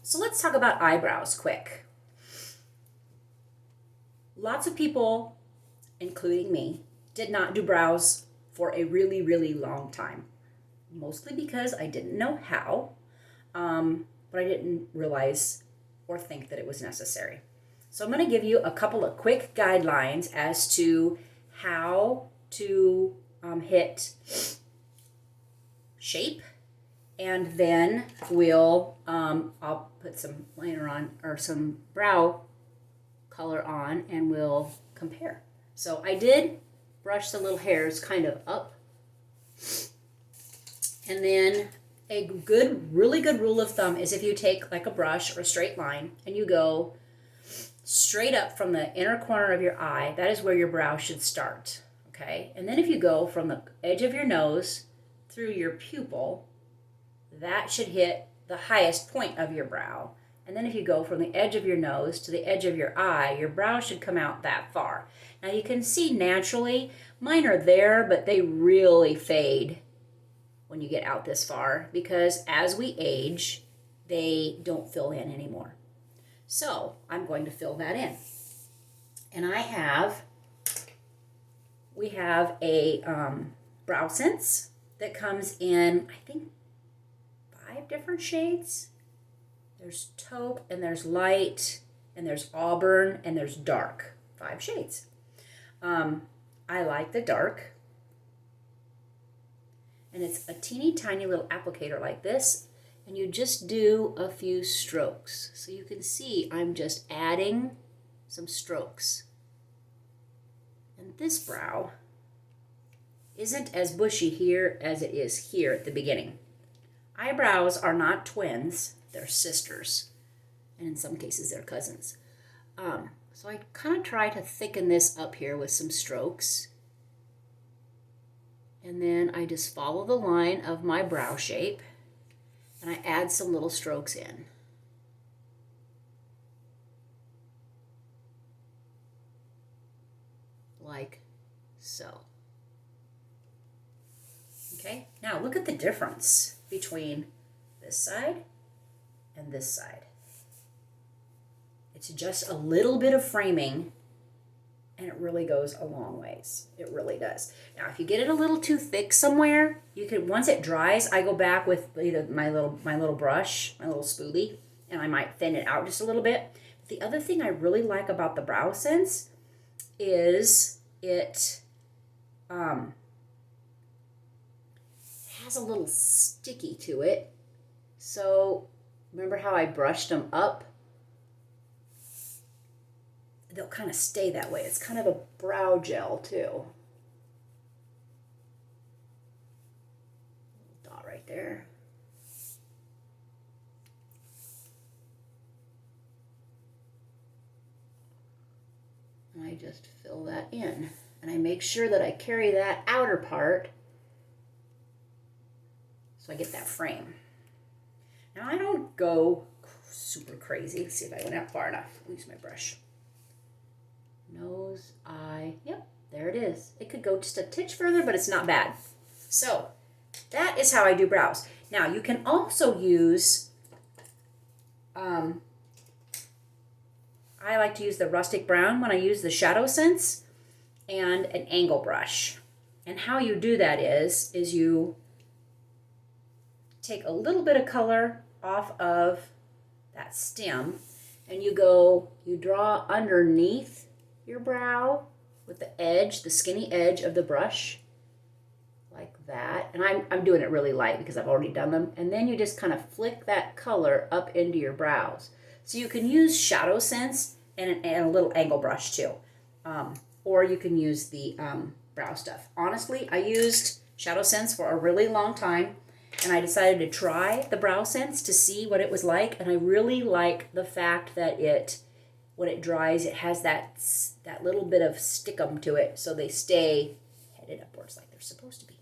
So let's talk about eyebrows quick. Lots of people, including me, did not do brows for a really, really long time. Mostly because I didn't know how, but I didn't realize or think that it was necessary. So I'm going to give you a couple of quick guidelines as to how to hit shape, and then I'll put some liner on or some brow color on, and we'll compare. So I did brush the little hairs kind of up, and then a really good rule of thumb is if you take like a brush or a straight line and you go straight up from the inner corner of your eye, that is where your brow should start, okay? And then if you go from the edge of your nose through your pupil, that should hit the highest point of your brow. And then if you go from the edge of your nose to the edge of your eye, your brow should come out that far. Now you can see naturally, mine are there, but they really fade when you get out this far because as we age, they don't fill in anymore. So I'm going to fill that in. And we have a brow sense that comes in, I think, 5 different shades. There's taupe, and there's light, and there's auburn, and there's dark. 5 shades. I like the dark. And it's a teeny tiny little applicator like this. And you just do a few strokes. So you can see I'm just adding some strokes. And this brow isn't as bushy here as it is here at the beginning. Eyebrows are not twins, they're sisters. And in some cases they're cousins. So I kind of try to thicken this up here with some strokes. And then I just follow the line of my brow shape. And I add some little strokes in. Like so. Okay, now look at the difference between this side and this side. It's just a little bit of framing, and it really goes a long ways. It really does. Now, if you get it a little too thick somewhere, you can, once it dries, I go back with my little brush, my little spoolie, and I might thin it out just a little bit. The other thing I really like about the Brow Sense is it has a little sticky to it. So remember how I brushed them up? They'll kind of stay that way. It's kind of a brow gel too. Dot right there. And I just fill that in. And I make sure that I carry that outer part so I get that frame. Now I don't go super crazy. Let's see if I went out far enough. Use my brush. Nose, eye, yep, there it is. It could go just a titch further, but it's not bad. So that is how I do brows. Now you can also use, I like to use the rustic brown when I use the Shadow Sense and an angle brush. And how you do that is you take a little bit of color off of that stem and you draw underneath your brow with the edge, the skinny edge of the brush, like that. And I'm doing it really light because I've already done them. And then you just kind of flick that color up into your brows. So you can use Shadow Sense and a little angle brush too. Or you can use the brow stuff. Honestly, I used Shadow Sense for a really long time. And I decided to try the Brow Sense to see what it was like. And I really like the fact that when it dries, it has that little bit of stickum to it, so they stay headed upwards like they're supposed to be.